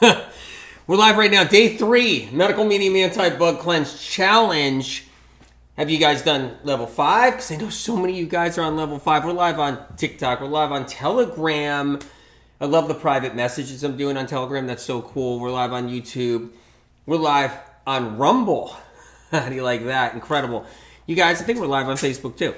We're live right now, day 3, Medical Medium Anti-Bug Cleanse Challenge. Have you guys done level 5? Because I know so many of you guys are on level 5. We're live on TikTok. We're live on Telegram. I love the private messages I'm doing on Telegram. That's so cool. We're live on YouTube. We're live on Rumble. How do you like that? Incredible. You guys, I think we're live on Facebook too.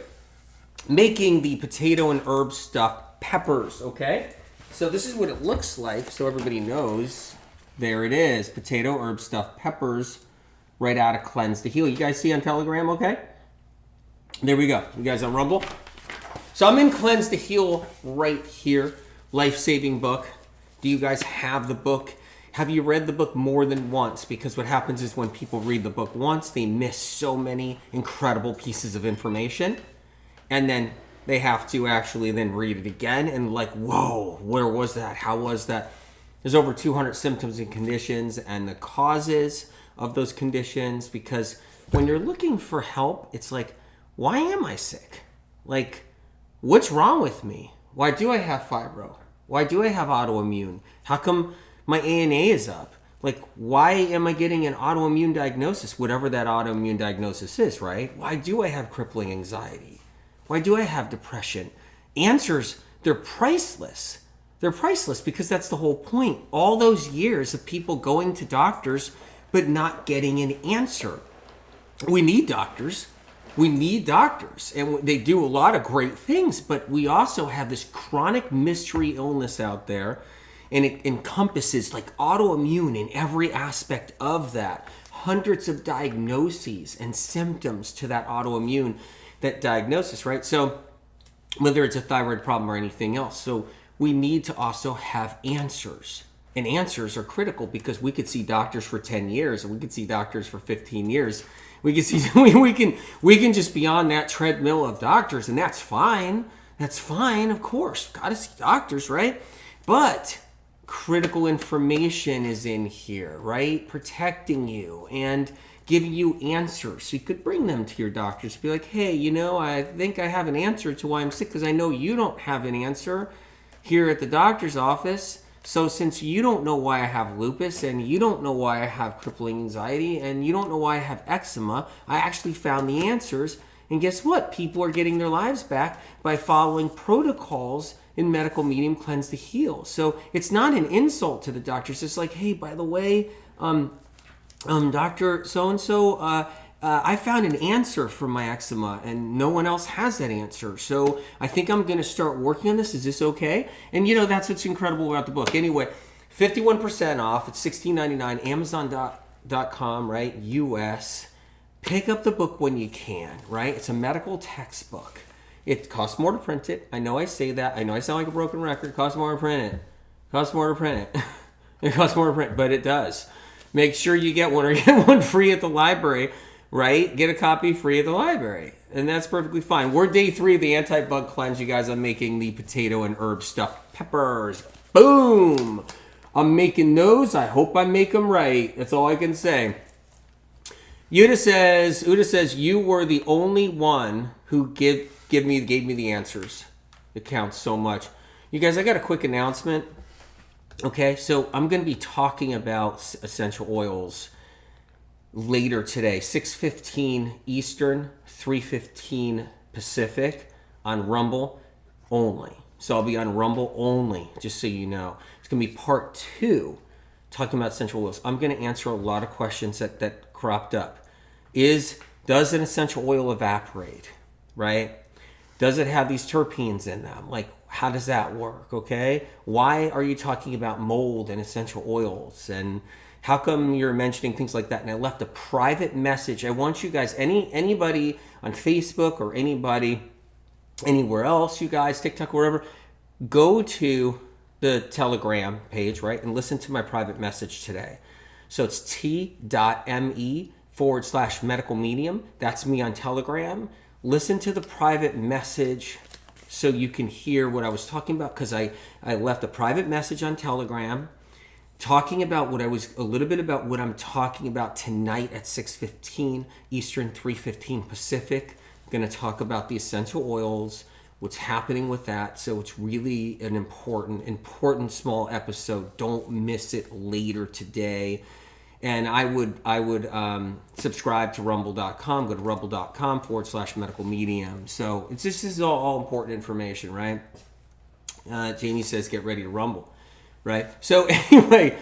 Making the potato and herb stuffed peppers, okay? So this is what it looks like, so everybody knows. There it is, potato herb stuffed peppers, right out of Cleanse to Heal. You guys see on Telegram, okay? There we go. You guys on Rumble? So I'm in Cleanse to Heal right here, life-saving book. Do you guys have the book? Have you read the book more than once? Because what happens is when people read the book once, they miss so many incredible pieces of information. And then they have to actually then read it again and like, whoa, where was that? How was that? There's over 200 symptoms and conditions and the causes of those conditions, because when you're looking for help, it's like, why am I sick? Like, what's wrong with me? Why do I have fibro? Why do I have autoimmune? How come my ANA is up? Like, why am I getting an autoimmune diagnosis, whatever that autoimmune diagnosis is, right? Why do I have crippling anxiety? Why do I have depression? Answers, they're priceless. They're priceless because that's the whole point. All those years of people going to doctors but not getting an answer. We need doctors. We need doctors. And they do a lot of great things, but we also have this chronic mystery illness out there, and it encompasses like autoimmune in every aspect of that. Hundreds of diagnoses and symptoms to that autoimmune, that diagnosis, right? So whether it's a thyroid problem or anything else. So we need to also have answers. And answers are critical because we could see doctors for 10 years and we could see doctors for 15 years. We can see we can just be on that treadmill of doctors, and that's fine. That's fine, of course. Got to see doctors, right? But critical information is in here, right? Protecting you and giving you answers. So you could bring them to your doctors. Be like, hey, you know, I think I have an answer to why I'm sick, because I know you don't have an answer here at the doctor's office. So since you don't know why I have lupus, and you don't know why I have crippling anxiety, and you don't know why I have eczema, I actually found the answers. And guess what? People are getting their lives back by following protocols in Medical Medium Cleanse to Heal. So it's not an insult to the doctors. It's like, hey, by the way, Dr. So-and-so, I found an answer for my eczema and no one else has that answer. So I think I'm going to start working on this. Is this okay? And you know, that's what's incredible about the book. Anyway, 51% off. It's $16.99, Amazon.com, right? US. Pick up the book when you can, right? It's a medical textbook. It costs more to print it. I know I say that. I know I sound like a broken record. It costs more to print it. It costs more to print it. It costs more to print, but it does. Make sure you get one or get one free at the library, right? Get a copy free at the library. And that's perfectly fine. We're day 3 of the anti-bug cleanse. You guys, I'm making the potato and herb stuffed peppers. Boom! I'm making those. I hope I make them right. That's all I can say. Uda says, you were the only one who gave me the answers. It counts so much. You guys, I got a quick announcement. Okay, so I'm going to be talking about essential oils later today, 6:15 Eastern, 3:15 Pacific on Rumble only. So I'll be on Rumble only, just so you know. It's going to be part 2, talking about essential oils. I'm going to answer a lot of questions that cropped up. Does an essential oil evaporate, right? Does it have these terpenes in them? Like, how does that work, okay? Why are you talking about mold and essential oils? And how come you're mentioning things like that? And I left a private message. I want you guys, anybody on Facebook or anybody anywhere else, you guys, TikTok, wherever, go to the Telegram page, right? And listen to my private message today. So it's t.me/medical medium. That's me on Telegram. Listen to the private message so you can hear what I was talking about, because I left a private message on Telegram talking about a little bit about what I'm talking about tonight at 6:15 Eastern, 3:15 Pacific. I'm going to talk about the essential oils, what's happening with that. So it's really an important small episode. Don't miss it later today. And I would subscribe to rumble.com. Go to rumble.com/medical medium. So it's just, this is all important information, right? Jamie says, get ready to rumble, right? So anyway,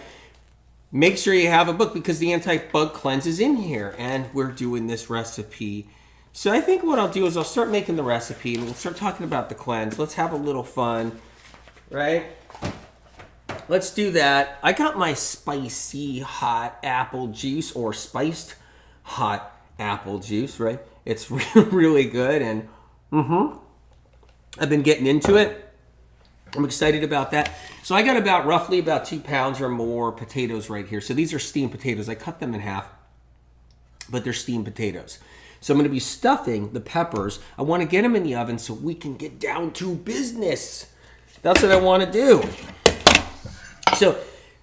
make sure you have a book because the anti-bug cleanse is in here and we're doing this recipe. So I think what I'll do is I'll start making the recipe and we'll start talking about the cleanse. Let's have a little fun, right? Let's do that. I got my spicy hot apple juice or spiced hot apple juice, right? It's really good and I've been getting into it. I'm excited about that. So I got roughly about 2 pounds or more potatoes right here. So these are steamed potatoes. I cut them in half, but they're steamed potatoes. So I'm going to be stuffing the peppers. I want to get them in the oven so we can get down to business. That's what I want to do. So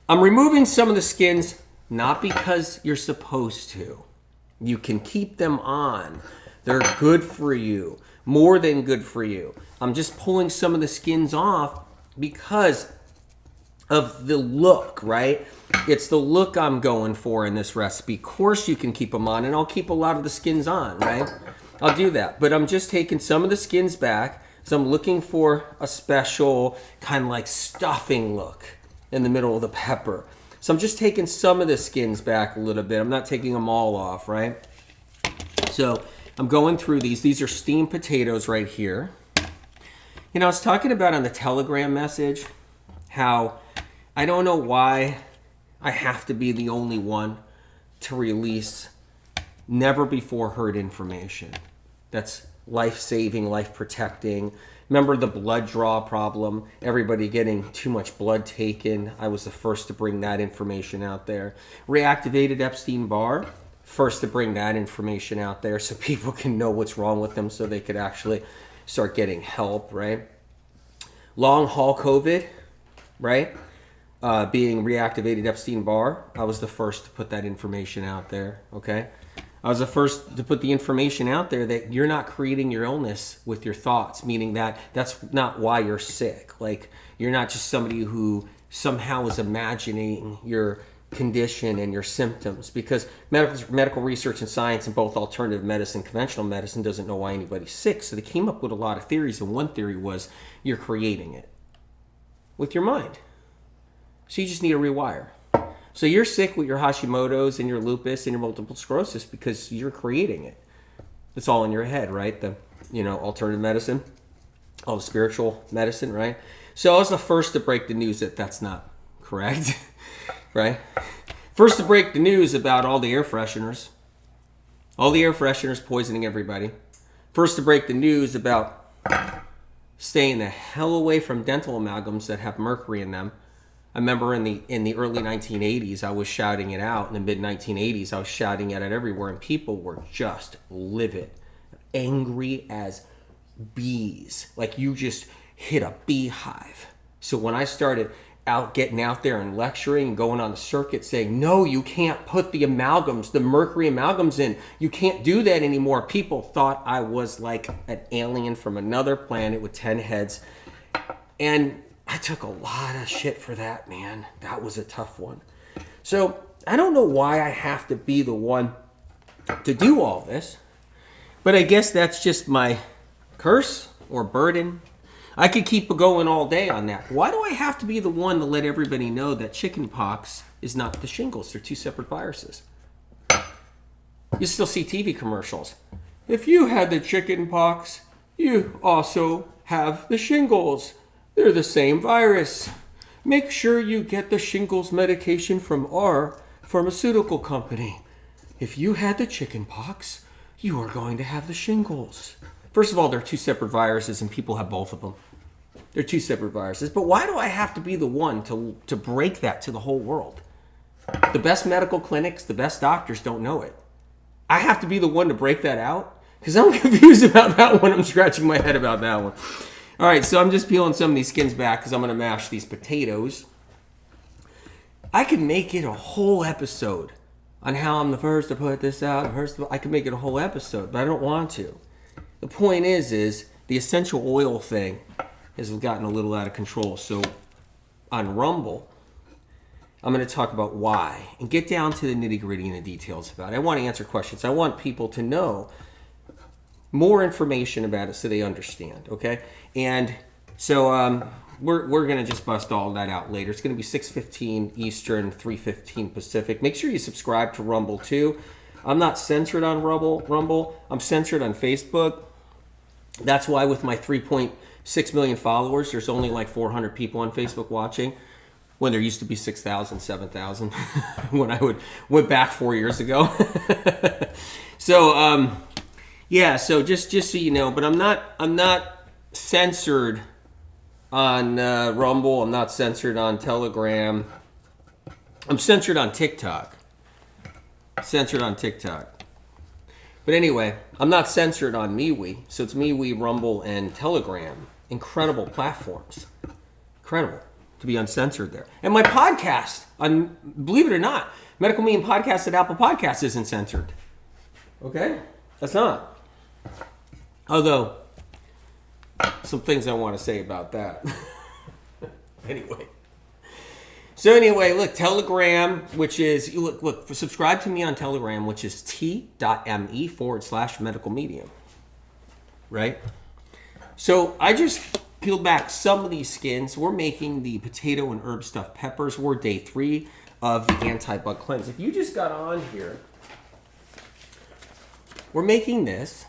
I'm removing some of the skins, not because you're supposed to. You can keep them on. They're good for you, more than good for you. I'm just pulling some of the skins off because of the look, right? It's the look I'm going for in this recipe. Of course you can keep them on, and I'll keep a lot of the skins on, right? I'll do that. But I'm just taking some of the skins back, so I'm looking for a special kind of like stuffing look in the middle of the pepper. So I'm just taking some of the skins back a little bit. I'm not taking them all off, right? So I'm going through these. These are steamed potatoes right here. You know, I was talking about on the Telegram message how I don't know why I have to be the only one to release never before heard information that's life-saving, life-protecting. Remember the blood draw problem? Everybody getting too much blood taken. I was the first to bring that information out there. Reactivated Epstein-Barr, first to bring that information out there so people can know what's wrong with them so they could actually start getting help, right? Long haul COVID, right? Being reactivated Epstein-Barr, I was the first to put that information out there, okay? I was the first to put the information out there that you're not creating your illness with your thoughts, meaning that that's not why you're sick. Like, you're not just somebody who somehow is imagining your condition and your symptoms, because medical research and science in both alternative medicine, conventional medicine doesn't know why anybody's sick. So they came up with a lot of theories, and one theory was you're creating it with your mind. So you just need to rewire. So you're sick with your Hashimoto's and your lupus and your multiple sclerosis because you're creating it. It's all in your head, right? The, alternative medicine, all the spiritual medicine, right? So I was the first to break the news that that's not correct, right? First to break the news about all the air fresheners. All the air fresheners poisoning everybody. First to break the news about staying the hell away from dental amalgams that have mercury in them. I remember in the early 1980s, I was shouting it out. In the mid-1980s, I was shouting it out everywhere, and people were just livid, angry as bees. Like you just hit a beehive. So when I started getting out there and lecturing and going on the circuit saying, no, you can't put the amalgams, the mercury amalgams in. You can't do that anymore. People thought I was like an alien from another planet with 10 heads. And I took a lot of shit for that, man. That was a tough one. So I don't know why I have to be the one to do all this, but I guess that's just my curse or burden. I could keep going all day on that. Why do I have to be the one to let everybody know that chickenpox is not the shingles? They're two separate viruses. You still see TV commercials. If you had the chickenpox, you also have the shingles. They're the same virus. Make sure you get the shingles medication from our pharmaceutical company. If you had the chickenpox, you are going to have the shingles. First of all, they're two separate viruses and people have both of them. They're two separate viruses. But why do I have to be the one to break that to the whole world? The best medical clinics, the best doctors don't know it. I have to be the one to break that out? Because I'm confused about that one. I'm scratching my head about that one. All right, so I'm just peeling some of these skins back because I'm going to mash these potatoes. I could make it a whole episode on how I'm the first to put this out. I could make it a whole episode, but I don't want to. The point is the essential oil thing has gotten a little out of control. So on Rumble, I'm going to talk about why and get down to the nitty-gritty and the details about it. I want to answer questions. I want people to know more information about it so they understand, okay? And so we're going to just bust all that out later. It's going to be 6:15 Eastern, 3:15 Pacific. Make sure you subscribe to Rumble too. I'm not censored on Rumble. I'm censored on Facebook. That's why with my 3.6 million followers, there's only like 400 people on Facebook watching, when there used to be 6,000, 7,000 when I went back 4 years ago. So yeah, so just so you know, but I'm not censored on Rumble. I'm not censored on Telegram. I'm censored on TikTok. But anyway, I'm not censored on MeWe. So it's MeWe, Rumble, and Telegram. Incredible platforms. Incredible to be uncensored there. And my podcast, believe it or not, Medical Medium Podcast at Apple Podcasts isn't censored. Okay? That's not. Although, some things I want to say about that. Anyway. So anyway, look, Telegram, which is, look, subscribe to me on Telegram, which is t.me/medical medium. Right? So I just peeled back some of these skins. We're making the potato and herb stuffed peppers. We're day 3 of the anti-bug cleanse. If you just got on here, we're making this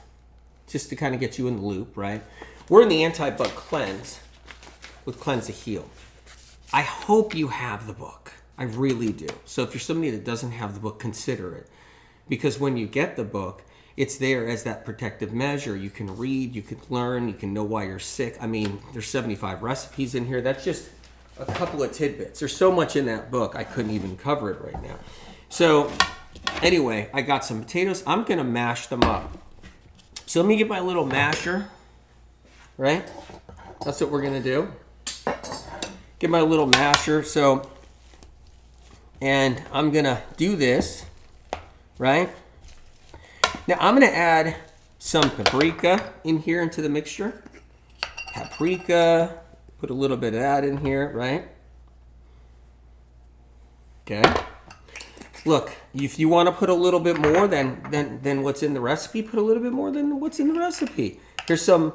just to kind of get you in the loop, right? We're in the anti-bug cleanse with Cleanse to Heal. I hope you have the book. I really do. So if you're somebody that doesn't have the book, consider it. Because when you get the book, it's there as that protective measure. You can read, you can learn, you can know why you're sick. I mean, there's 75 recipes in here. That's just a couple of tidbits. There's so much in that book, I couldn't even cover it right now. So anyway, I got some potatoes. I'm going to mash them up. So let me get my little masher, right? That's what we're going to do. Get my little masher. So, and I'm going to do this, right? Now I'm going to add some paprika in here into the mixture. Paprika, put a little bit of that in here, right? Okay. Look, if you want to put a little bit more than what's in the recipe, put a little bit more than what's in the recipe. Here's some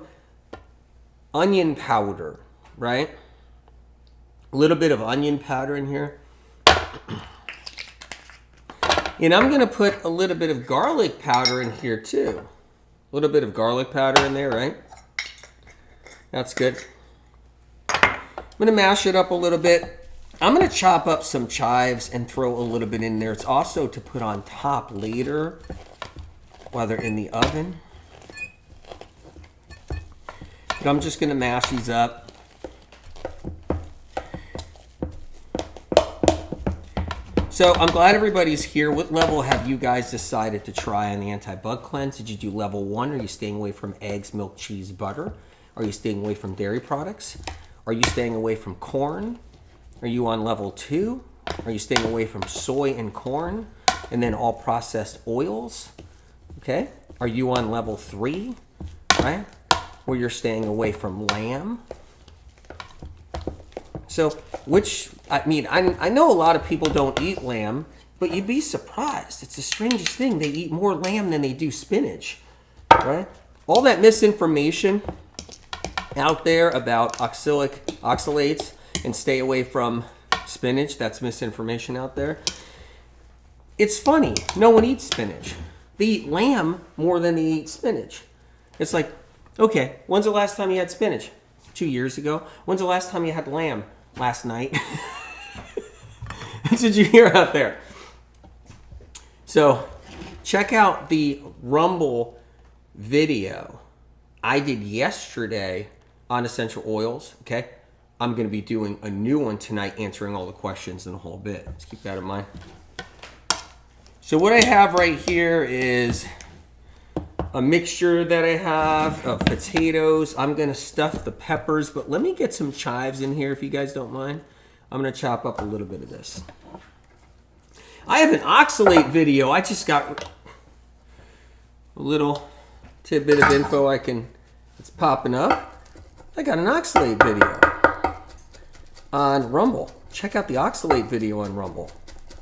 onion powder, right? A little bit of onion powder in here. And I'm going to put a little bit of garlic powder in here too. A little bit of garlic powder in there, right? That's good. I'm going to mash it up a little bit. I'm going to chop up some chives and throw a little bit in there. It's also to put on top later while they're in the oven. But I'm just going to mash these up. So I'm glad everybody's here. What level have you guys decided to try on the anti-bug cleanse? Did you do level 1? Are you staying away from eggs, milk, cheese, butter? Are you staying away from dairy products? Are you staying away from corn? Are you on level 2? Are you staying away from soy and corn? And then all processed oils? Okay. Are you on level 3? Right? Where you're staying away from lamb? So, I know a lot of people don't eat lamb, but you'd be surprised. It's the strangest thing. They eat more lamb than they do spinach, right? All that misinformation out there about oxalates and stay away from spinach, that's misinformation out there. It's funny. No one eats spinach. They eat lamb more than they eat spinach. It's like, okay, when's the last time you had spinach? 2 years ago. When's the last time you had lamb? Last night. That's what you hear out there. So check out the Rumble video I did yesterday on essential oils. Okay. I'm going to be doing a new one tonight, answering all the questions in a whole bit. Let's keep that in mind. So what I have right here is a mixture that I have of potatoes. I'm going to stuff the peppers, but let me get some chives in here if you guys don't mind. I'm going to chop up a little bit of this. I have an oxalate video. I just got a little tidbit of info I can It's popping up. I got an oxalate video on Rumble. Check out the oxalate video on Rumble.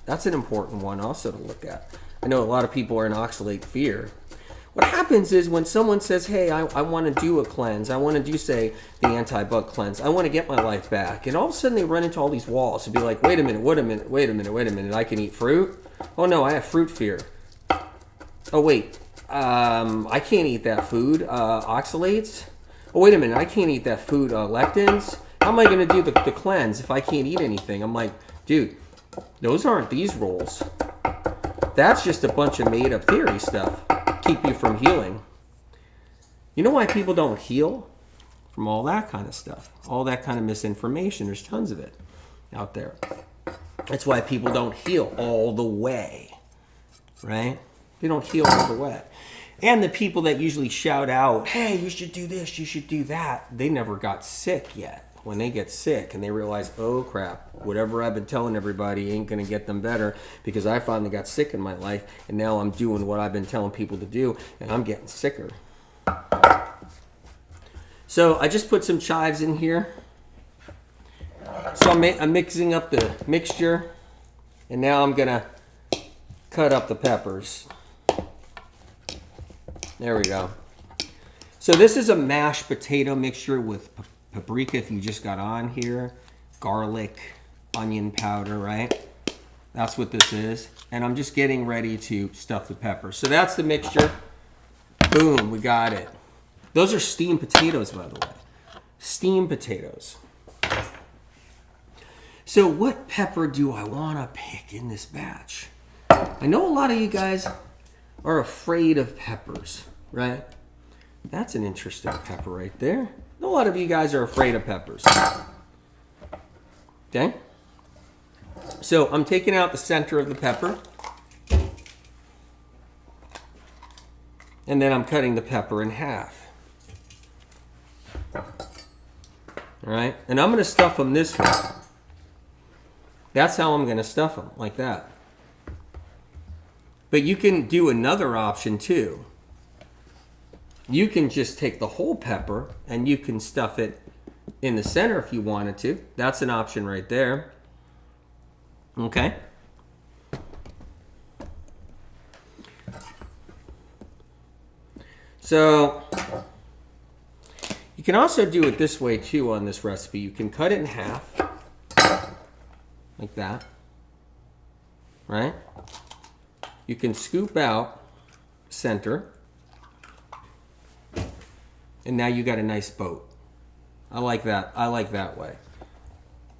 That's an important one also to look at. I know a lot of people are in oxalate fear. What happens is when someone says, hey, I want to do a cleanse, I want to do, say, the anti-bug cleanse, I want to get my life back, and all of a sudden they run into all these walls and be like, wait a minute, I can eat fruit? Oh no, I have fruit fear. Oh wait, I can't eat that food, oxalates? Oh wait a minute, I can't eat that food, lectins? How am I going to do the cleanse if I can't eat anything? I'm like, dude, those aren't these rules. That's just a bunch of made up theory stuff. Keep you from healing. You know why people don't heal? From all that kind of stuff. All that kind of misinformation. There's tons of it out there. That's why people don't heal all the way. Right? They don't heal all the way. And the people that usually shout out, hey, you should do this, you should do that, they never got sick yet. When they get sick and they realize, oh crap, whatever I've been telling everybody ain't going to get them better because I finally got sick in my life and now I'm doing what I've been telling people to do and I'm getting sicker. So I just put some chives in here. So I'm mixing up the mixture and now I'm going to cut up the peppers. There we go. So this is a mashed potato mixture with paprika if you just got on here, garlic, onion powder, right? That's what this is. And I'm just getting ready to stuff the peppers. So that's the mixture. Boom, we got it. Those are steamed potatoes, by the way. Steamed potatoes. So what pepper do I want to pick in this batch? I know a lot of you guys are afraid of peppers, right? That's an interesting pepper right there. A lot of you guys are afraid of peppers. Okay? So I'm taking out the center of the pepper. And then I'm cutting the pepper in half. Alright? And I'm going to stuff them this way. That's how I'm going to stuff them, like that. But you can do another option too. You can just take the whole pepper and you can stuff it in the center if you wanted to. That's an option right there. Okay. So you can also do it this way too on this recipe. You can cut it in half like that, right? You can scoop out center. And now you got a nice boat. I like that. I like that way.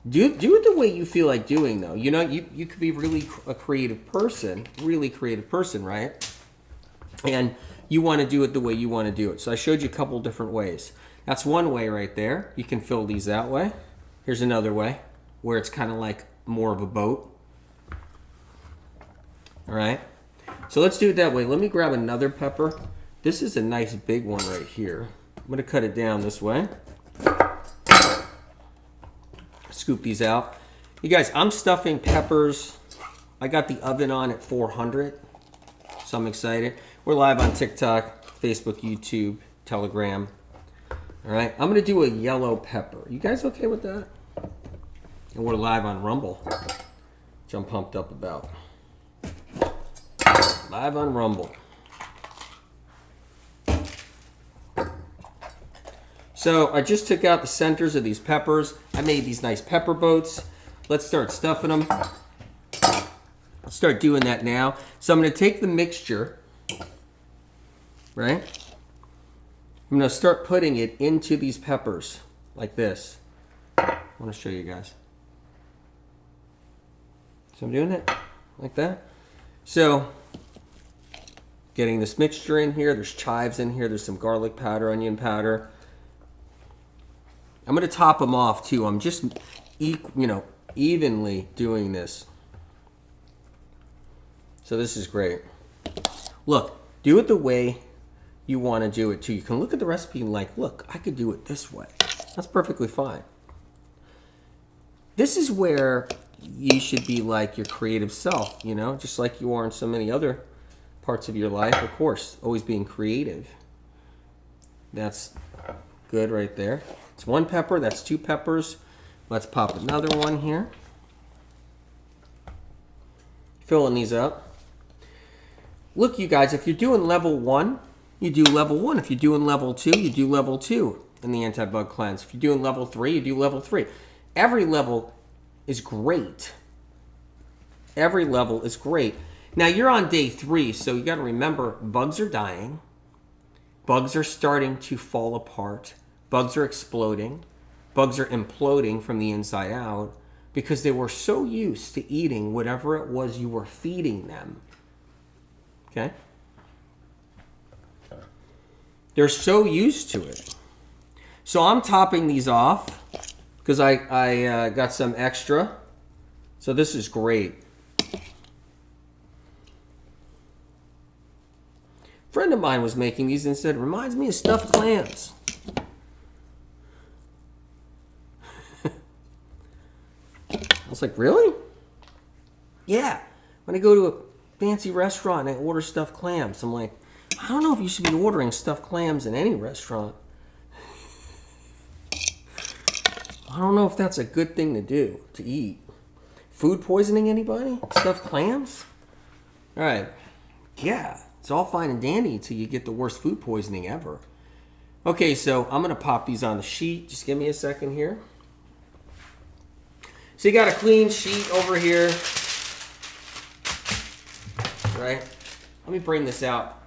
Do it the way you feel like doing, though. You know, you could be really a creative person, right? And you want to do it the way you want to do it. So I showed you a couple different ways. That's one way right there. You can fill these that way. Here's another way where it's kind of like more of a boat. All right. So let's do it that way. Let me grab another pepper. This is a nice big one right here. I'm going to cut it down this way. Scoop these out. You guys, I'm stuffing peppers. I got the oven on at 400. So I'm excited. We're live on TikTok, Facebook, YouTube, Telegram. All right. I'm going to do a yellow pepper. You guys okay with that? And we're live on Rumble, which I'm pumped up about. Live on Rumble. So I just took out the centers of these peppers. I made these nice pepper boats. Let's start stuffing them. Let's start doing that now. So I'm going to take the mixture, right? I'm going to start putting it into these peppers like this. I want to show you guys. So I'm doing it like that. So getting this mixture in here. There's chives in here. There's some garlic powder, onion powder. I'm going to top them off too. I'm just, evenly doing this. So this is great. Look, do it the way you want to do it too. You can look at the recipe and like, look, I could do it this way. That's perfectly fine. This is where you should be like your creative self, just like you are in so many other parts of your life. Of course, always being creative. That's good right there. It's 1 pepper. That's 2 peppers. Let's pop another one here. Filling these up. Look, you guys, if you're doing level 1, you do level 1. If you're doing level 2, you do level 2 in the anti-bug cleanse. If you're doing level 3, you do level 3. Every level is great. Every level is great. Now, you're on day 3, so you got to remember, bugs are dying. Bugs are starting to fall apart. Bugs are exploding. Bugs are imploding from the inside out because they were so used to eating whatever it was you were feeding them. Okay? They're so used to it. So I'm topping these off because I got some extra. So this is great. A friend of mine was making these and said, reminds me of stuffed clams. I was like, really? Yeah. When I go to a fancy restaurant and I order stuffed clams, I'm like, I don't know if you should be ordering stuffed clams in any restaurant. I don't know if that's a good thing to do, to eat. Food poisoning, anybody? Stuffed clams? All right. Yeah, it's all fine and dandy until you get the worst food poisoning ever. Okay, so I'm going to pop these on the sheet. Just give me a second here. So you got a clean sheet over here. Right? Let me bring this out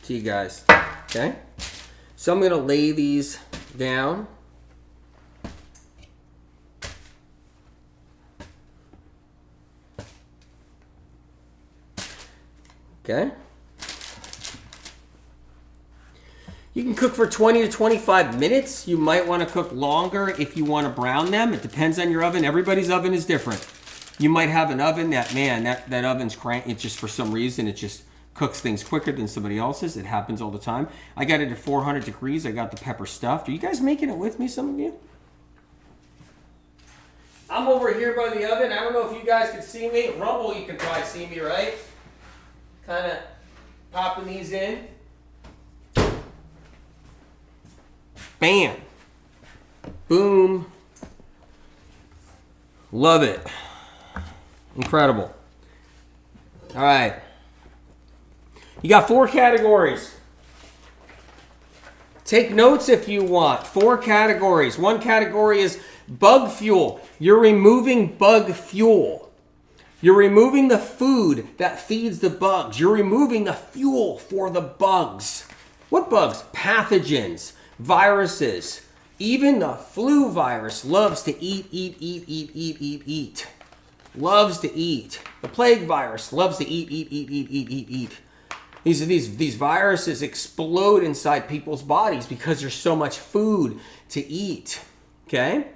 to you guys. Okay? So I'm going to lay these down. Okay? You can cook for 20 to 25 minutes. You might want to cook longer if you want to brown them. It depends on your oven. Everybody's oven is different. You might have an oven that, man, that oven's crank. It just, for some reason, it just cooks things quicker than somebody else's. It happens all the time. I got it at 400 degrees. I got the pepper stuffed. Are you guys making it with me, some of you? I'm over here by the oven. I don't know if you guys can see me. Rumble, you can probably see me, right? Kind of popping these in. Bam. Boom. Love it. Incredible. All right. You got 4 categories. Take notes if you want. 4 categories. 1 category is bug fuel. You're removing bug fuel. You're removing the food that feeds the bugs. You're removing the fuel for the bugs. What bugs? Pathogens, viruses. Even the flu virus loves to eat. Loves to eat. The plague virus loves to eat. These viruses explode inside people's bodies because there's so much food to eat. Okay?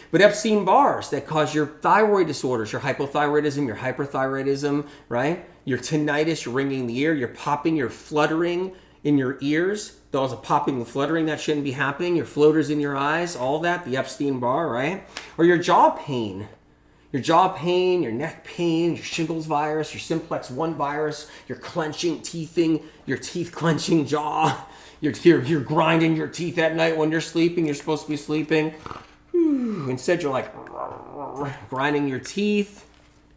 But Epstein-Barrs that cause your thyroid disorders, your hypothyroidism, your hyperthyroidism, right? Your tinnitus, your ringing in the ear, your popping, your fluttering in your ears. Those are popping and fluttering that shouldn't be happening. Your floaters in your eyes, all that, the Epstein-Barr, right? Or your jaw pain. Your jaw pain, your neck pain, your shingles virus, your simplex 1 virus, your clenching, teething, your teeth clenching jaw. You're grinding your teeth at night when you're sleeping. You're supposed to be sleeping. Instead, you're like grinding your teeth.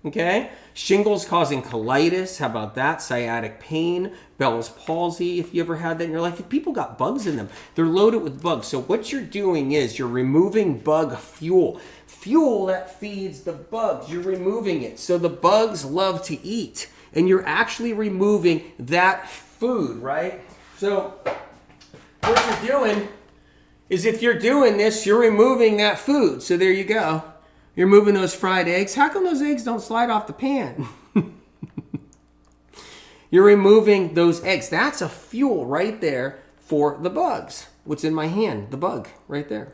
Okay? Shingles causing colitis. How about that? Sciatic pain. Bell's palsy, if you ever had that in your life. If people got bugs in them, they're loaded with bugs. So what you're doing is you're removing bug fuel. Fuel that feeds the bugs. You're removing it. So the bugs love to eat. And you're actually removing that food, right? So what you're doing is if you're doing this, you're removing that food. So there you go. You're moving those fried eggs. How come those eggs don't slide off the pan? You're removing those eggs. That's a fuel right there for the bugs. What's in my hand? The bug right there.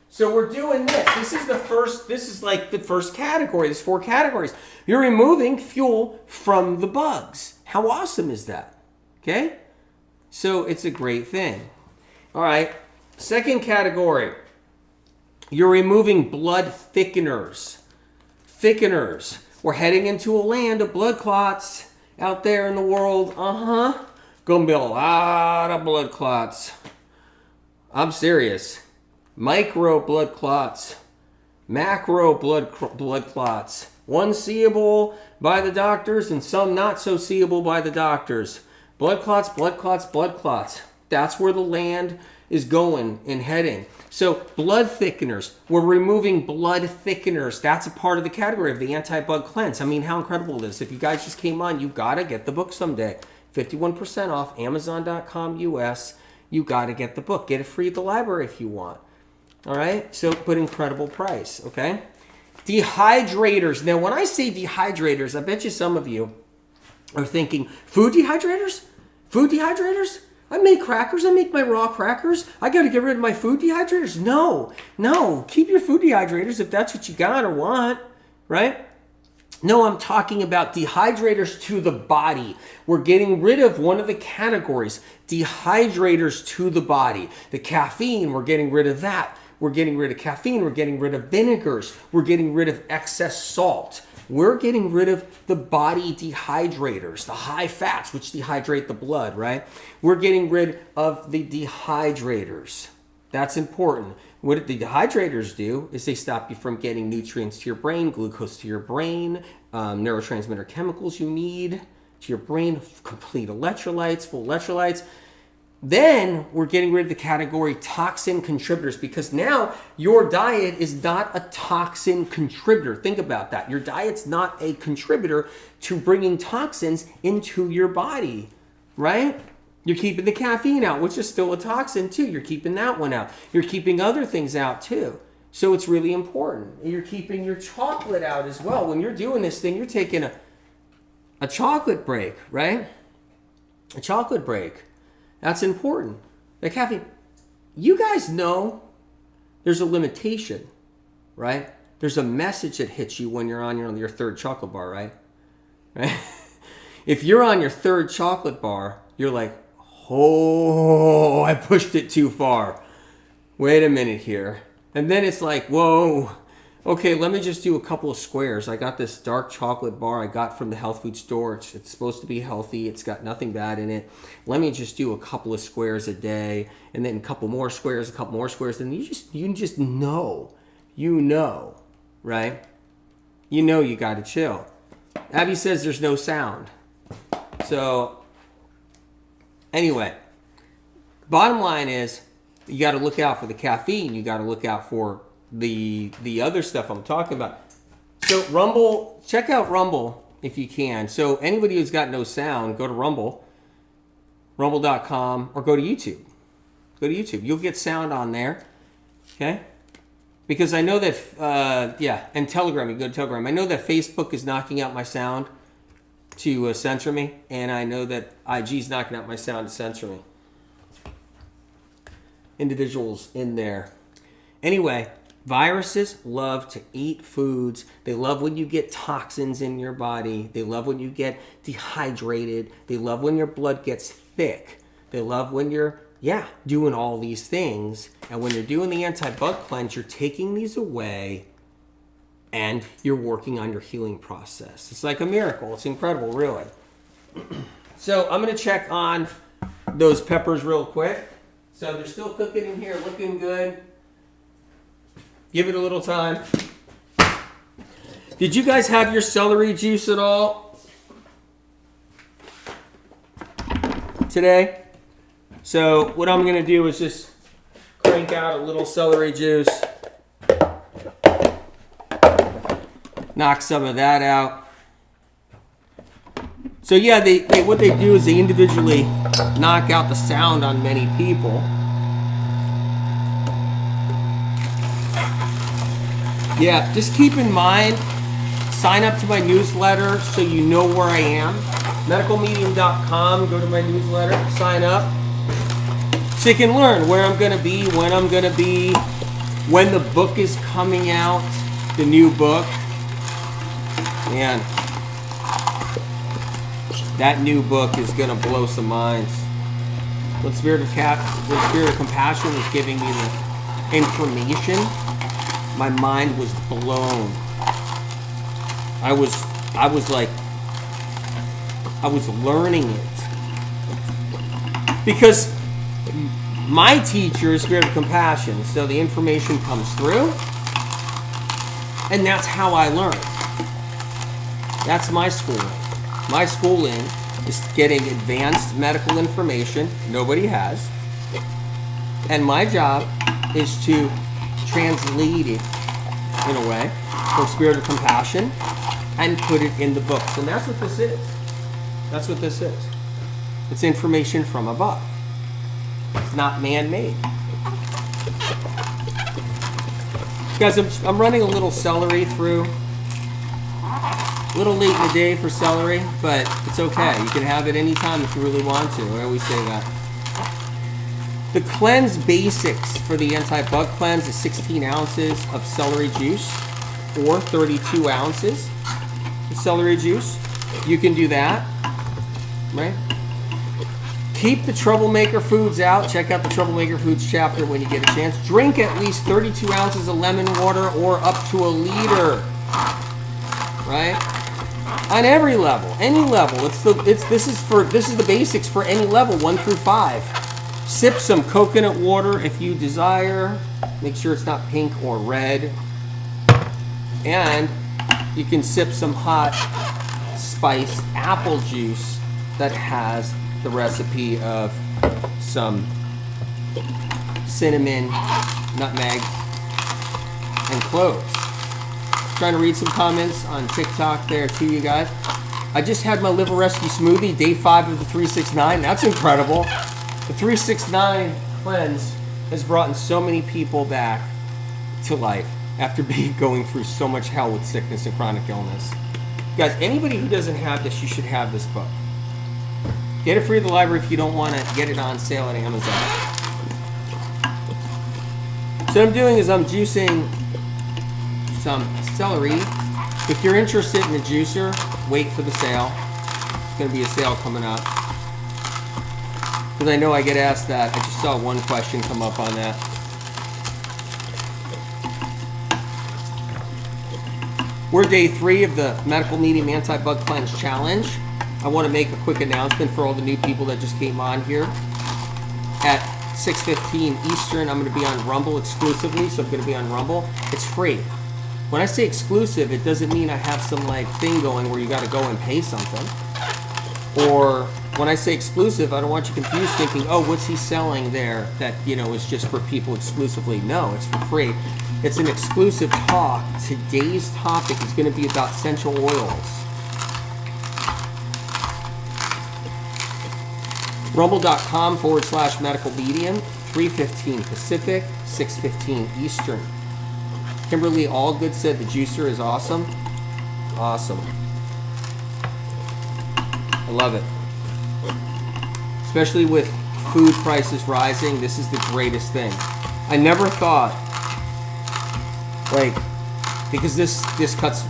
So we're doing this. This is like the first category. There's 4 categories. You're removing fuel from the bugs. How awesome is that? Okay? So it's a great thing. All right. Second category. You're removing blood thickeners. Thickeners. We're heading into a land of blood clots out there in the world. Gonna be a lot of blood clots. I'm serious. Micro blood clots, macro blood clots. One seeable by the doctors and some not so seeable by the doctors. Blood clots, blood clots, blood clots. That's where the land is going and heading. So blood thickeners, we're removing blood thickeners. That's a part of the category of the anti-bug cleanse. I mean, how incredible it is. If you guys just came on, you gotta get the book someday. 51% off, Amazon.com US. You gotta get the book. Get it free at the library if you want. All right, so, but incredible price, okay? Dehydrators. Now, when I say dehydrators, I bet you some of you are thinking, food dehydrators? Food dehydrators? I make crackers. I make my raw crackers. I got to get rid of my food dehydrators. No. Keep your food dehydrators if that's what you got or want, right? No, I'm talking about dehydrators to the body. We're getting rid of one of the categories, dehydrators to the body. The caffeine, we're getting rid of that. We're getting rid of caffeine. We're getting rid of vinegars. We're getting rid of excess salt. We're getting rid of the body dehydrators, the high fats, which dehydrate the blood, right? We're getting rid of the dehydrators. That's important. What the dehydrators do is they stop you from getting nutrients to your brain, glucose to your brain, neurotransmitter chemicals you need to your brain, complete electrolytes, full electrolytes. Then we're getting rid of the category toxin contributors because now your diet is not a toxin contributor. Think about that. Your diet's not a contributor to bringing toxins into your body, right? You're keeping the caffeine out, which is still a toxin too. You're keeping that one out. You're keeping other things out too. So it's really important. You're keeping your chocolate out as well. When you're doing this thing, you're taking a chocolate break, right? A chocolate break. That's important. The caffeine, you guys know there's a limitation, right? There's a message that hits you when you're on your third chocolate bar, right? Right? If you're on your third chocolate bar, you're like, oh, I pushed it too far. Wait a minute here. And then it's like, whoa, okay, let me just do a couple of squares. I got this dark chocolate bar I got from the health food store. It's supposed to be healthy. It's got nothing bad in it. Let me just do a couple of squares a day, and then a couple more squares, and you just know, right? You know you got to chill. Abby says there's no sound. So anyway, bottom line is you got to look out for the caffeine. You got to look out for the other stuff I'm talking about. So Rumble, check out Rumble if you can. So anybody who's got no sound, go to rumble.com, or go to YouTube. Go to YouTube. You'll get sound on there. Okay? Because I know that, and Telegram, you go to Telegram. I know that Facebook is knocking out my sound to censor me, and I know that IG is knocking out my sound to censor me. Individuals in there. Anyway, viruses love to eat foods. They love when you get toxins in your body. They love when you get dehydrated. They love when your blood gets thick. They love when you're, doing all these things. And when you're doing the anti-bug cleanse, you're taking these away and you're working on your healing process. It's like a miracle. It's incredible, really. So I'm going to check on those peppers real quick. So they're still cooking in here, looking good. Give it a little time. Did you guys have your celery juice at all today? So what I'm going to do is just crank out a little celery juice. Knock some of that out. So yeah, what they do is they individually knock out the sound on many people. Yeah, just keep in mind, sign up to my newsletter so you know where I am. Medicalmedium.com, go to my newsletter, sign up. So you can learn where I'm going to be, when I'm going to be, when the book is coming out, the new book. Man, that new book is going to blow some minds. When Spirit of Compassion was giving me the information, my mind was blown. I was learning it. Because My teacher is Spirit of Compassion, so the information comes through, and that's how I learn. That's my schooling. My schooling is getting advanced medical information nobody has, and my job is to translate it in a way from Spirit of Compassion and put it in the books. And that's what this is. That's what this is. It's information from above. It's not man-made. Guys, I'm running a little celery through. A little late in the day for celery, but it's okay. You can have it anytime if you really want to. I always say that. The cleanse basics for the anti-bug cleanse is 16 ounces of celery juice or 32 ounces of celery juice. You can do that, right? Keep the troublemaker foods out. Check out the troublemaker foods chapter when you get a chance. Drink at least 32 ounces of lemon water or up to a liter, right? On every level, any level. This is the basics for any level, 1 through 5. Sip some coconut water if you desire. Make sure it's not pink or red. And you can sip some hot spiced apple juice that has the recipe of some cinnamon, nutmeg, and cloves. Trying to read some comments on TikTok there too, you guys. I just had my liver rescue smoothie, day 5 of the 369. That's incredible. The 369 cleanse has brought so many people back to life after going through so much hell with sickness and chronic illness. Guys, anybody who doesn't have this, you should have this book. Get it free at the library if you don't want to get it on sale at Amazon. So what I'm doing is I'm juicing some celery. If you're interested in the juicer, wait for the sale. There's going to be a sale coming up. Because I know I get asked that. I just saw one question come up on that. We're day 3 of the Medical Medium Anti-Bug Cleanse Challenge. I want to make a quick announcement for all the new people that just came on here. At 6:15 Eastern, I'm going to be on Rumble exclusively, so I'm going to be on Rumble. It's free. When I say exclusive, it doesn't mean I have some like thing going where you got to go and pay something. Or when I say exclusive, I don't want you confused thinking, oh, what's he selling there that, you know, is just for people exclusively. No, it's for free. It's an exclusive talk. Today's topic is going to be about essential oils. Rumble.com/medical medium, 3:15 Pacific, 6:15 Eastern. Kimberly Allgood said the juicer is awesome. Awesome. I love it. Especially with food prices rising, this is the greatest thing. I never thought, like, because this cuts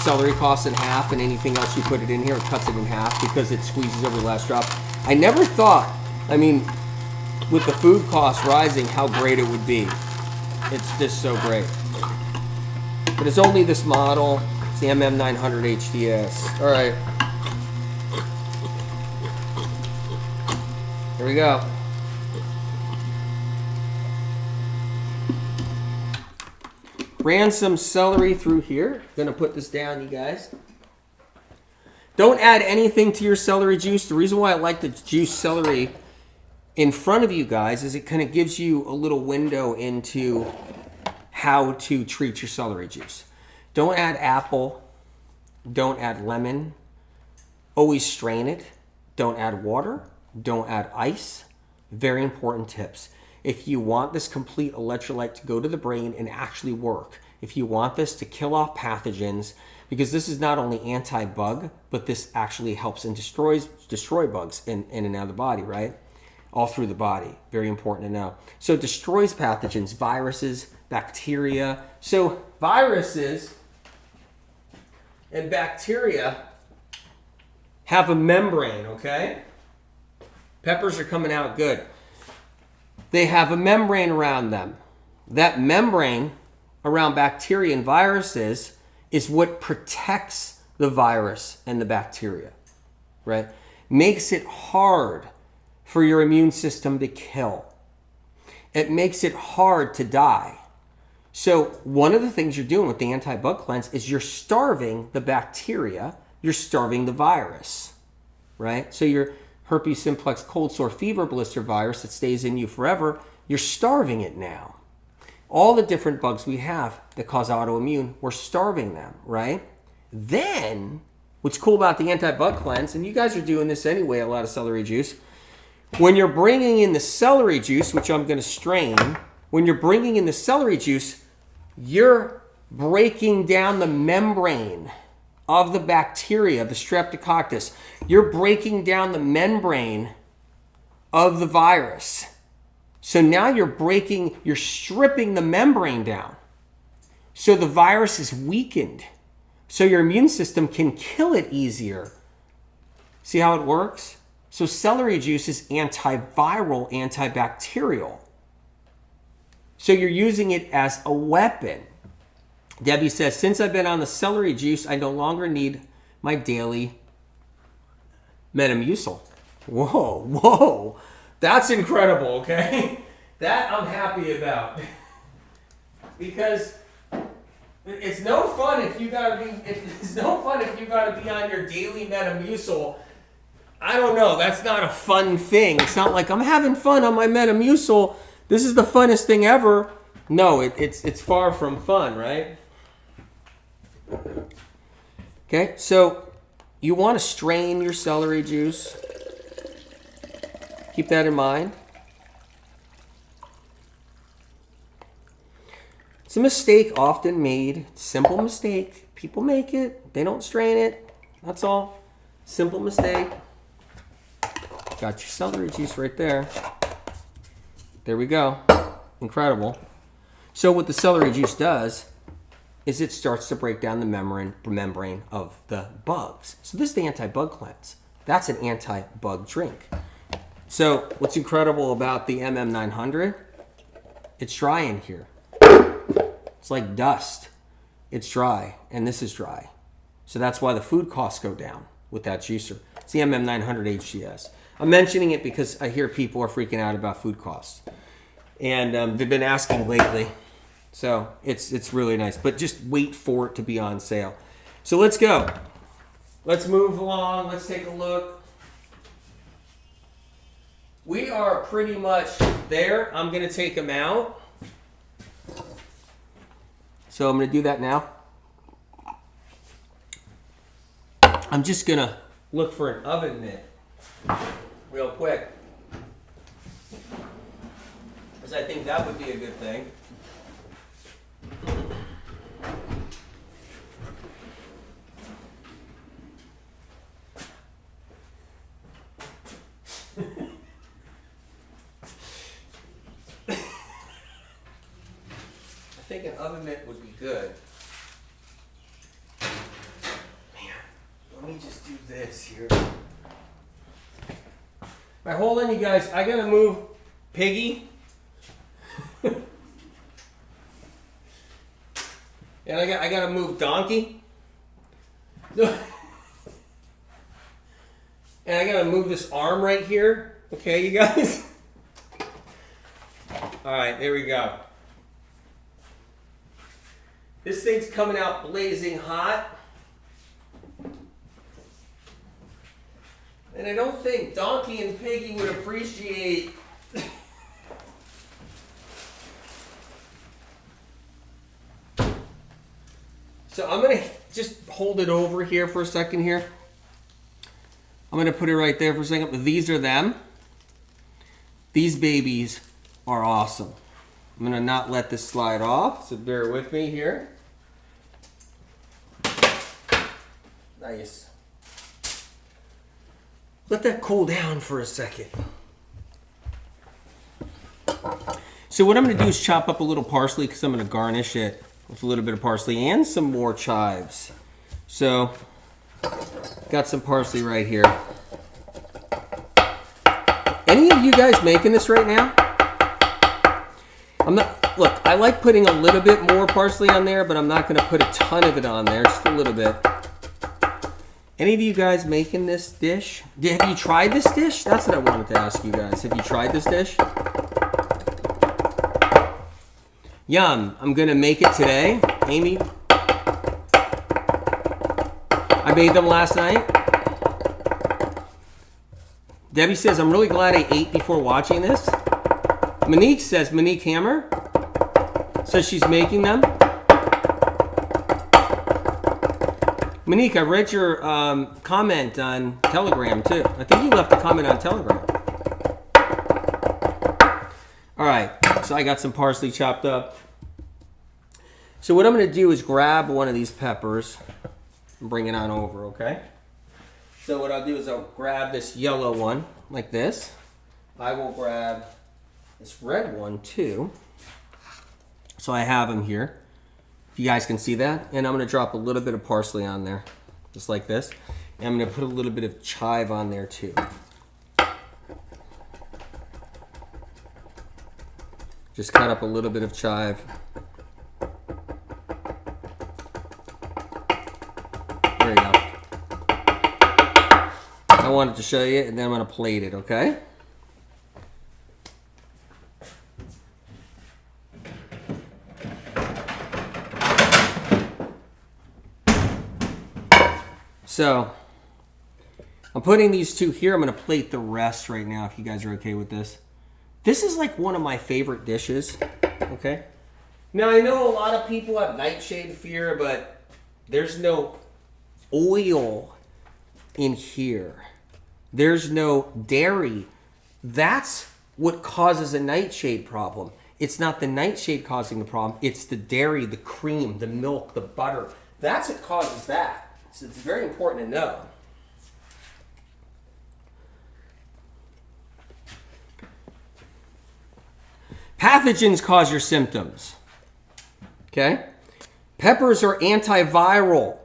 celery costs in half, and anything else you put it in here, it cuts it in half because it squeezes every last drop. I never thought, I mean, with the food costs rising, how great it would be. It's just so great. But it's only this model. It's the MM900 HDS. All right. Here we go. Ran some celery through here. Gonna put this down, you guys. Don't add anything to your celery juice. The reason why I like to juice celery in front of you guys is it kind of gives you a little window into how to treat your celery juice. Don't add apple. Don't add lemon. Always strain it. Don't add water. Don't add ice. Very important tips. If you want this complete electrolyte to go to the brain and actually work, if you want this to kill off pathogens, because this is not only anti-bug, but this actually helps and destroy bugs in and out of the body, right? All through the body. Very important to know. So it destroys pathogens, viruses, bacteria. So viruses and bacteria have a membrane, okay? Peppers are coming out good. They have a membrane around them. That membrane around bacteria and viruses is what protects the virus and the bacteria, right? Makes it hard for your immune system to kill. it makes it hard to die. So one of the things you're doing with the anti-bug cleanse is you're starving the bacteria, you're starving the virus, right? So your herpes simplex cold sore fever blister virus that stays in you forever, you're starving it now. All the different bugs we have that cause autoimmune, we're starving them, right? Then, what's cool about the anti-bug cleanse, and you guys are doing this anyway, a lot of celery juice, when you're bringing in the celery juice, which I'm going to strain, when you're bringing in the celery juice, you're breaking down the membrane of the bacteria, the streptococcus. You're breaking down the membrane of the virus. So now you're stripping the membrane down. So the virus is weakened. So your immune system can kill it easier. See how it works? So celery juice is antiviral, antibacterial. So you're using it as a weapon. Debbie says, since I've been on the celery juice, I no longer need my daily Metamucil. Whoa. That's incredible, okay? That I'm happy about. Because it's no fun if you gotta be on your daily Metamucil. I don't know, that's not a fun thing. It's not like I'm having fun on my Metamucil. This is the funnest thing ever. No, it's far from fun, right? Okay, so you want to strain your celery juice. Keep that in mind. It's a mistake often made. Simple mistake. People make it. They don't strain it. That's all. Simple mistake. Got your celery juice right there. There we go. Incredible. So what the celery juice does is it starts to break down the membrane of the bugs. So this is the anti-bug cleanse. That's an anti-bug drink. So what's incredible about the MM900? It's dry in here. It's like dust. It's dry, and this is dry. So that's why the food costs go down with that juicer. It's the MM900 HCS. I'm mentioning it because I hear people are freaking out about food costs. And they've been asking lately. So it's really nice. But just wait for it to be on sale. So let's go. Let's move along. Let's take a look. We are pretty much there. I'm going to take them out. So I'm going to do that now. I'm just going to look for an oven mitt real quick. Because I think that would be a good thing. I think an oven mitt would be good. Man, let me just do this here. By hold on, you guys, I gotta move Piggy. And I gotta move Donkey. And I gotta move this arm right here. Okay, you guys? Alright, there we go. This thing's coming out blazing hot. And I don't think Donkey and Piggy would appreciate So I'm going to just hold it over here for a second here. I'm going to put it right there for a second. But these are them. These babies are awesome. I'm going to not let this slide off, so bear with me here. Nice. Let that cool down for a second. So what I'm going to do is chop up a little parsley because I'm going to garnish it with a little bit of parsley and some more chives. So, got some parsley right here. Any of you guys making this right now? Look, I like putting a little bit more parsley on there, but I'm not going to put a ton of it on there, just a little bit. Any of you guys making this dish? Have you tried this dish? That's what I wanted to ask you guys. Have you tried this dish? Yum. I'm going to make it today. Amy, I made them last night. Debbie says, I'm really glad I ate before watching this. Monique says, Monique Hammer says she's making them. Monique, I read your comment on Telegram too. I think you left a comment on Telegram. All right, so I got some parsley chopped up. So what I'm going to do is grab one of these peppers and bring it on over, okay? So what I'll do is I'll grab this yellow one like this. I will grab this red one too. So I have them here. If you guys can see that. And I'm going to drop a little bit of parsley on there, just like this. And I'm going to put a little bit of chive on there too. Just cut up a little bit of chive. There you go. I wanted to show you, and then I'm going to plate it, okay? So, I'm putting these two here. I'm going to plate the rest right now, if you guys are okay with this. This is like one of my favorite dishes, okay? Now, I know a lot of people have nightshade fear, but there's no oil in here. There's no dairy. That's what causes a nightshade problem. It's not the nightshade causing the problem. It's the dairy, the cream, the milk, the butter. That's what causes that. So it's very important to know. Pathogens cause your symptoms. Okay? Peppers are antiviral,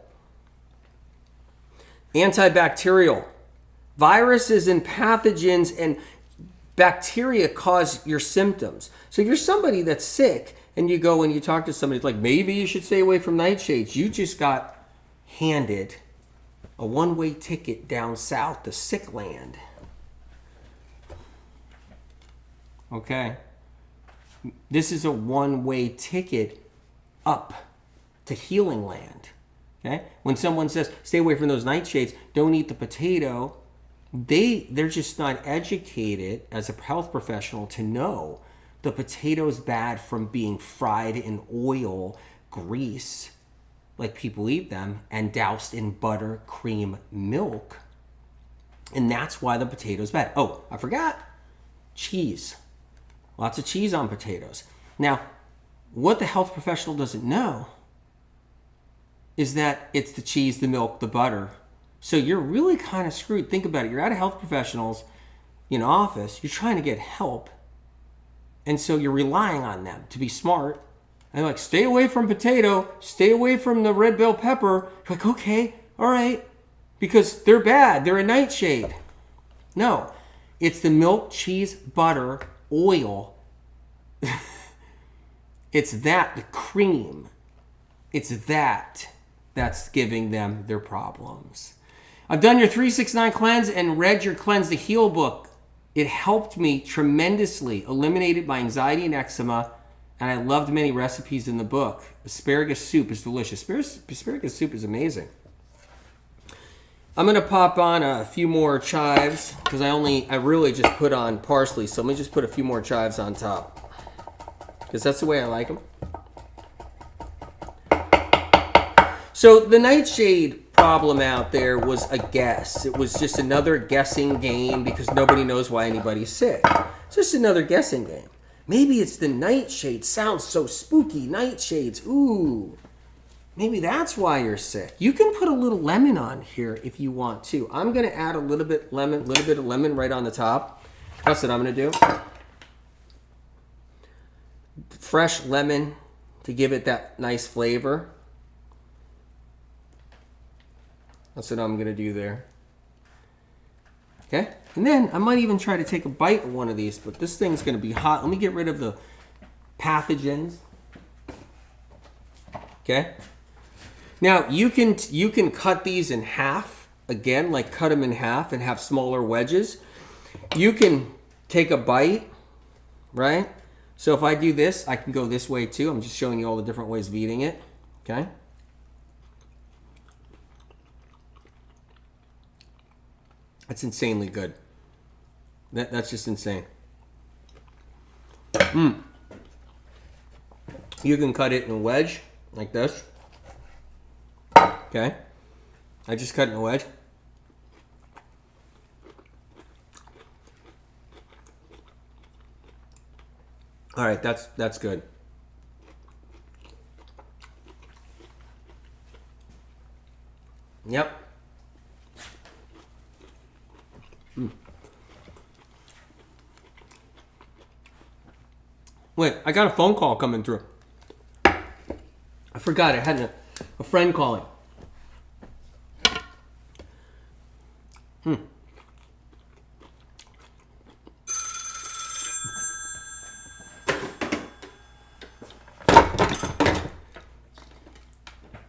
antibacterial. Viruses and pathogens and bacteria cause your symptoms. So if you're somebody that's sick and you go and you talk to somebody, it's like, maybe you should stay away from nightshades. You just got handed a one-way ticket down south to sick land. Okay? This is a one-way ticket up to healing land. Okay? When someone says, stay away from those nightshades, don't eat the potato, they're just not educated as a health professional to know the potato's bad from being fried in oil, grease, like people eat them, and doused in butter, cream, milk. And that's why the potato's bad. Oh, I forgot. Cheese. Lots of cheese on potatoes. Now, what the health professional doesn't know is that it's the cheese, the milk, the butter. So you're really kind of screwed. Think about it. You're at a health professional's office. You're trying to get help. And so you're relying on them to be smart. And they're like, stay away from potato. Stay away from the red bell pepper. You're like, okay, all right. Because they're bad. They're a nightshade. No. It's the milk, cheese, butter, oil. It's that, the cream. It's that's giving them their problems. I've done your 369 cleanse and read your Cleanse to Heal book. It helped me tremendously, eliminated my anxiety and eczema, and I loved many recipes in the book. Asparagus soup is delicious. Asparagus soup is amazing. I'm going to pop on a few more chives because I really just put on parsley, so let me just put a few more chives on top because that's the way I like them. So the nightshade problem out there was a guess. It was just another guessing game because nobody knows why anybody's sick. It's just another guessing game. Maybe it's the nightshade. Sounds so spooky. Nightshades. Ooh. Maybe that's why you're sick. You can put a little lemon on here if you want to. I'm going to add a little bit of lemon right on the top. That's what I'm going to do. Fresh lemon to give it that nice flavor. That's what I'm going to do there. Okay? And then I might even try to take a bite of one of these, but this thing's going to be hot. Let me get rid of the pathogens. Okay? Now, you can cut these in half. Again, like cut them in half and have smaller wedges. You can take a bite, right? So if I do this, I can go this way too. I'm just showing you all the different ways of eating it. Okay. That's insanely good. That's just insane. You can cut it in a wedge like this. Okay. I just cut in a wedge. All right, that's good. Yep. Wait, I got a phone call coming through. I forgot I had a friend calling.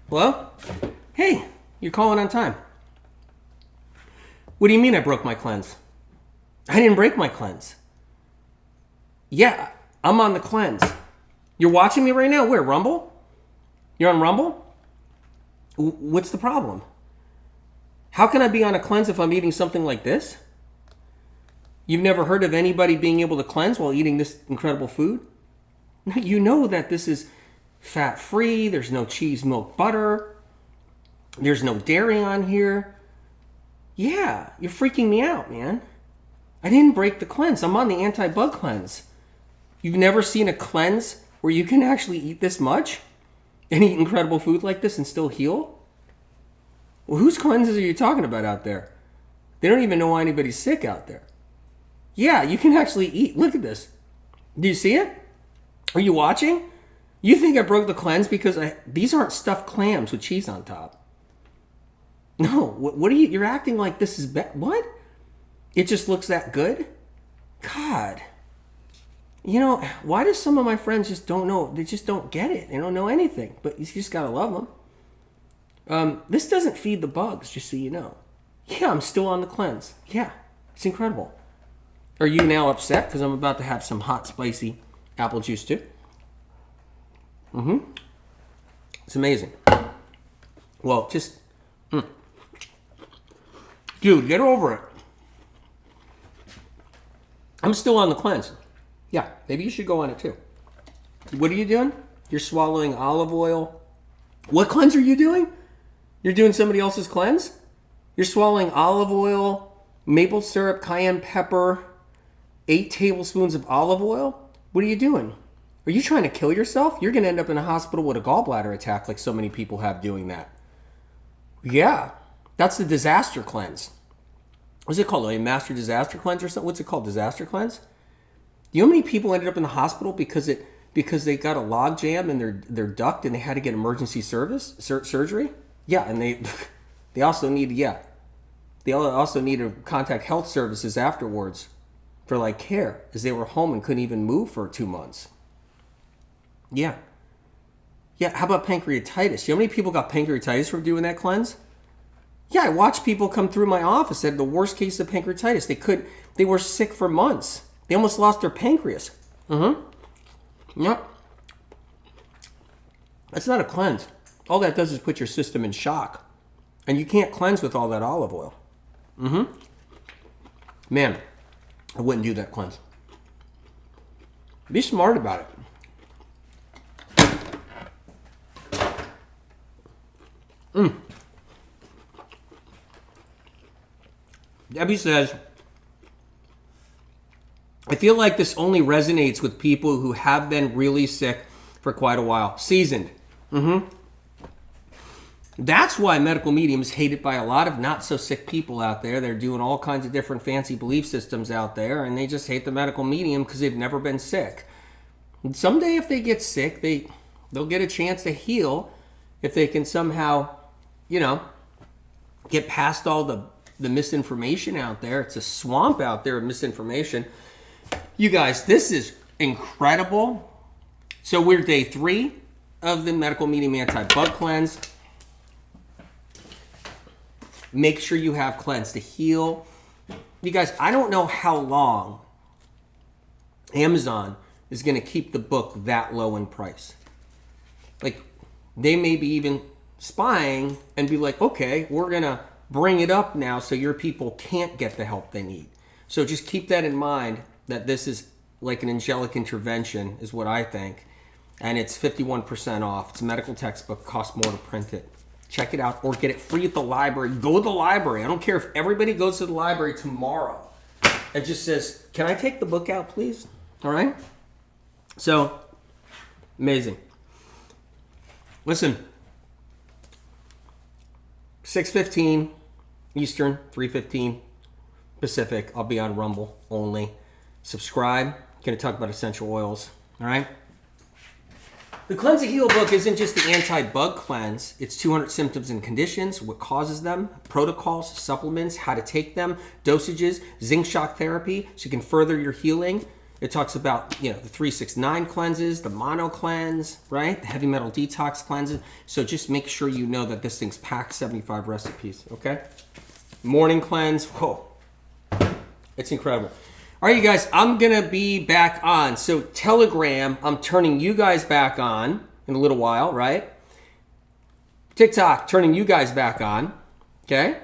Hello? Hey, you're calling on time. What do you mean I broke my cleanse? I didn't break my cleanse. Yeah, I'm on the cleanse. You're watching me right now? Where, Rumble? You're on Rumble? What's the problem? How can I be on a cleanse if I'm eating something like this? You've never heard of anybody being able to cleanse while eating this incredible food? You know that this is fat-free. There's no cheese, milk, butter. There's no dairy on here. Yeah, you're freaking me out, man. I didn't break the cleanse. I'm on the anti-bug cleanse. You've never seen a cleanse where you can actually eat this much and eat incredible food like this and still heal? Well, whose cleanses are you talking about out there? They don't even know why anybody's sick out there. Yeah, you can actually eat. Look at this. Do you see it? Are you watching? You think I broke the cleanse because these aren't stuffed clams with cheese on top. No, what are you? You're acting like this is bad. What? It just looks that good? God. You know, why do some of my friends just don't know? They just don't get it. They don't know anything. But you just gotta love them. This doesn't feed the bugs, just so you know. Yeah, I'm still on the cleanse. Yeah, it's incredible. Are you now upset because I'm about to have some hot, spicy apple juice too? It's amazing. Well, just... Dude, get over it. I'm still on the cleanse. Yeah, maybe you should go on it too. What are you doing? You're swallowing olive oil. What cleanse are you doing? You're doing somebody else's cleanse? You're swallowing olive oil, maple syrup, cayenne pepper, 8 tablespoons of olive oil? What are you doing? Are you trying to kill yourself? You're going to end up in a hospital with a gallbladder attack like so many people have doing that. Yeah, that's the disaster cleanse. What's it called? A master disaster cleanse or something? What's it called? Disaster cleanse? You know how many people ended up in the hospital because they got a log jam in their duct and they had to get emergency surgery? Yeah, and they also need to contact health services afterwards for like care, as they were home and couldn't even move for 2 months. Yeah. Yeah, how about pancreatitis? You know how many people got pancreatitis from doing that cleanse? Yeah, I watched people come through my office that had the worst case of pancreatitis. They were sick for months. They almost lost their pancreas. Yep. That's not a cleanse. All that does is put your system in shock. And you can't cleanse with all that olive oil. Man, I wouldn't do that cleanse. Be smart about it. Debbie says, I feel like this only resonates with people who have been really sick for quite a while. Seasoned. That's why medical medium is hated by a lot of not so sick people out there. They're doing all kinds of different fancy belief systems out there, and they just hate the medical medium because they've never been sick. And someday if they get sick, they'll get a chance to heal if they can somehow, get past all the misinformation out there. It's a swamp out there of misinformation. You guys, this is incredible. So we're day 3 of the medical medium anti-bug cleanse. Make sure you have cleanse to heal. You guys, I don't know how long Amazon is going to keep the book that low in price. Like, they may be even spying and be like, okay, we're going to bring it up now so your people can't get the help they need. So just keep that in mind, that this is like an angelic intervention is what I think. And it's 51% off. It's a medical textbook, costs more to print it. Check it out or get it free at the library. Go to the library. I don't care if everybody goes to the library tomorrow and just says, can I take the book out, please? All right? So, amazing. Listen, 6:15 Eastern, 3:15 Pacific. I'll be on Rumble only. Subscribe. Going to talk about essential oils. All right? The Cleanse and Heal book isn't just the anti-bug cleanse. It's 200 symptoms and conditions, what causes them, protocols, supplements, how to take them, dosages, zinc shock therapy, so you can further your healing. It talks about, the 369 cleanses, the mono cleanse, right? The heavy metal detox cleanses. So just make sure you know that this thing's packed 75 recipes, okay? Morning cleanse, whoa. It's incredible. All right, you guys, I'm going to be back on. So Telegram, I'm turning you guys back on in a little while, right? TikTok, turning you guys back on, okay?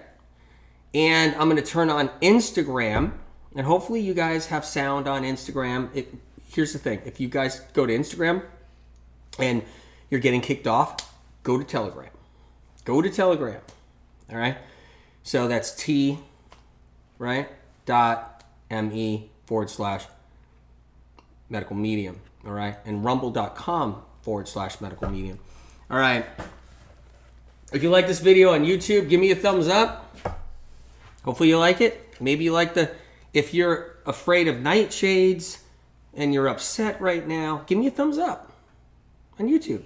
And I'm going to turn on Instagram, and hopefully you guys have sound on Instagram. Here's the thing. If you guys go to Instagram and you're getting kicked off, go to Telegram. Go to Telegram, all right? So that's T, right, .me/medical medium, all right? And rumble.com/medical medium. All right. If you like this video on YouTube, give me a thumbs up. Hopefully you like it. Maybe you like if you're afraid of nightshades and you're upset right now, give me a thumbs up on YouTube.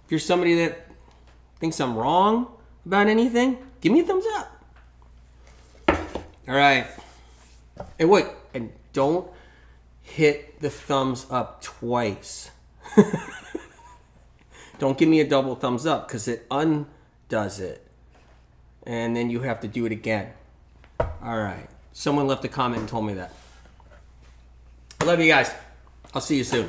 If you're somebody that thinks I'm wrong about anything, give me a thumbs up. All right. And wait, and don't hit the thumbs up twice. Don't give me a double thumbs up because it undoes it. And then you have to do it again. All right. Someone left a comment and told me that. I love you guys. I'll see you soon.